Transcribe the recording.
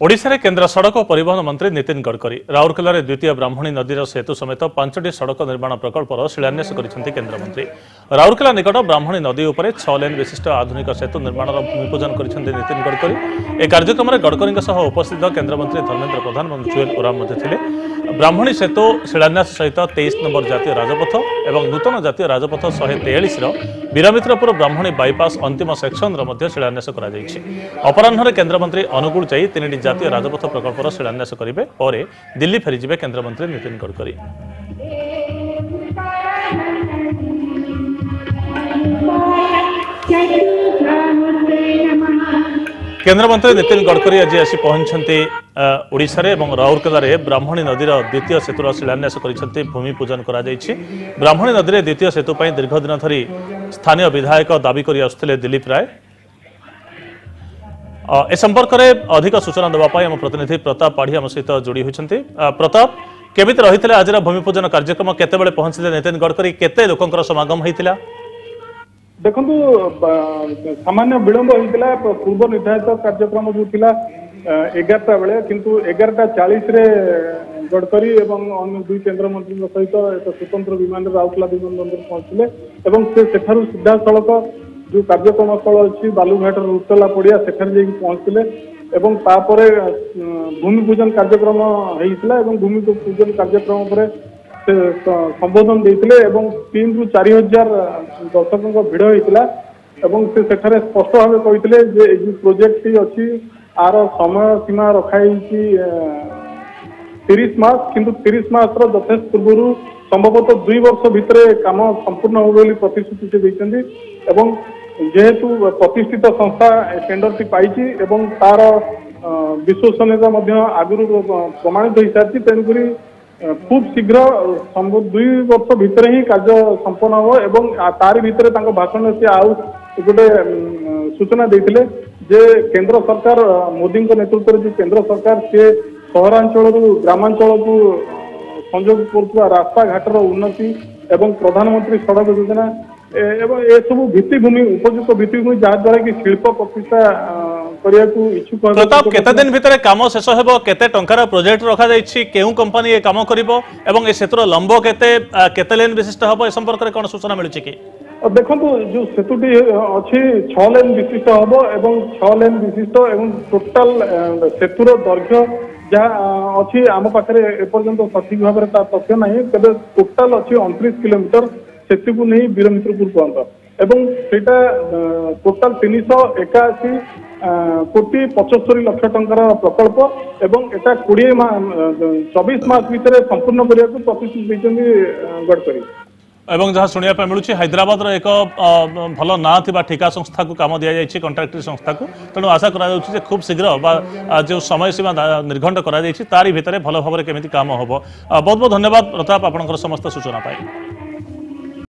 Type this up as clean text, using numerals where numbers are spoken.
ओडिशा रे केंद्र सड़क और परिवहन मंत्री नितिन गडकरी राउरकेला रे द्वितीय ब्राह्मणी नदीर सेतु समेत 5टी सड़क निर्माण प्रकल्पर शिलान्यास करिसेंति केंद्रमंत्री। राउरकेला निकट ब्राह्मणी नदी उपरे 6 लेन विशिष्ट आधुनिक सेतु निर्माण भूमिपूजन करिसेंति नितिन गडकरी। एक कार्यक्रम में गडकरी सह उपस्थित केंद्रमंत्री धर्मेंद्र प्रधान और जुएल ओराम थिले। ब्राह्मणी सेतु शिलान्यास सहित 23 नंबर जातीय राजपथ और नूतन जातीय राजपथ 143 वीरमित्रपुर ब्राह्मणी बाईपास अंतिम सेक्शन शिलान्यास करा जायछि। अपराह्न केंद्रमंत्री अनुगुल जाई 3टी जातीय राजपथ प्रकल्पर शिलान्यास करेंगे और दिल्ली फेरीजे केंद्रमंत्री नितिन गडकरी। केंद्रमंत्री नितिन गडकरी आज आसी पहुंचते ओडिशा रे एवं राउरकेला रे ब्राह्मणी नदीर द्वितीय सेतुर शिलान्यास करिसेंति भूमि पूजन करा जायछि। ब्राह्मणी नदी रे द्वितीय सेतु पई दीर्घ दिन धरी स्थानीय विधायक दाबी करि आसुथिले दिलीप राय। ए संपर्क में अधिक सूचना देवाई आम प्रतिनिधि प्रताप पाढ़ी आम सहित जोड़ी होती। प्रताप केमिति रही आज भूमिपूजन कार्यक्रम केते पहुंचले नितिन गडकरी केते लोकंकर समागम होता? देखु सामान्य विलंब होता पूर्व निर्धारित कार्यक्रम जो थिला 11टा बेले किंतु 11:40 रे गडकरी एवं अन्य दुई केंद्र मंत्री सहित एक स्वतंत्र विमान राउरकेला विमानबंदर पहुंचले एवं से सेठारु सीधा सड़क जो कार्यक्रम स्थल अच्छी बालुघाट रुतला पड़िया सेठारे पहुंचले एवं तापर भूमि पूजन कार्यक्रम होता भूमि पूजन कार्यक्रम पर संबोधन देते 3 ରୁ 4 हजार दर्शकों भिड़ होता से सेठारे स्पष्ट भाव कहते जो प्रोजेक्ट अच्छी आर समय सीमा रखाई 30 मास किंतु 30 मास यथेष पूर्व संभवतः 2 वर्ष भितर काम संपूर्ण हो प्रतिश्रुति से देते जेहेतु प्रतिष्ठित संस्था टेंडर पाई तार विश्वसनीयता आगुरी प्रमाणित हो सारी तेणुक खूब शीघ्र 2 वर्ष भितर ही कार्य संपन्न हो एवं तारी भितर भाषण से आउ गोटे सूचना देते जे केंद्र सरकार मोदी नेतृत्व जो केंद्र सरकार सी सहरांचल ग्रामांचल को संयोग कर रास्ता घाटर उन्नति एवं प्रधानमंत्री सड़क योजना एवं ए सब भित्तिभूमि उपयुक्त भित्तिभूमि जहाद्वारा कि शिल्प प्रतिष्ठा करने इच्छुक। प्रताप केते दिन भितर काम शेष हेबो केते टंकार प्रोजेक्ट रखा जायछि केउ कंपनी ए काम करिवो एवं ए सेतुर लंब केते लेन विशिष्ट हबो ए संपर्क रे कोन सूचना मिलुछि कि? देखंतु जो सेतुटी अछि 6 लेन विशिष्ट हबो एवं 6 लेन विशिष्ट एवं टोटल सेतुर दैर्घ्य जहाँ अच्छी आम पाखे एपर्यंत सठिक भाव में तथ्य ना तेज टोटाल अच्छी 29 किलोमीटर से नहीं वीरमित्रपुर पर्यंत एवं सेटा टोटाल 381 कोटी 75 लाख टंकार प्रकल्प एवं एटा 24 मास भितर संपूर्ण करने को प्रतिश्रुति देते गडकरी। एवं जहाँ शुणा मिलूँ हैदराबाद एक भल ना थी ठिका संस्था को काम दि जाए कंट्राक्टरी संस्था को तेणु आशा करा खूब शीघ्र जो समय सीमा निर्घंट करा तारी भितर भल भाव में केमी काम हम। बहुत बहुत धन्यवाद प्रताप आपंकर समस्त सूचना पाई।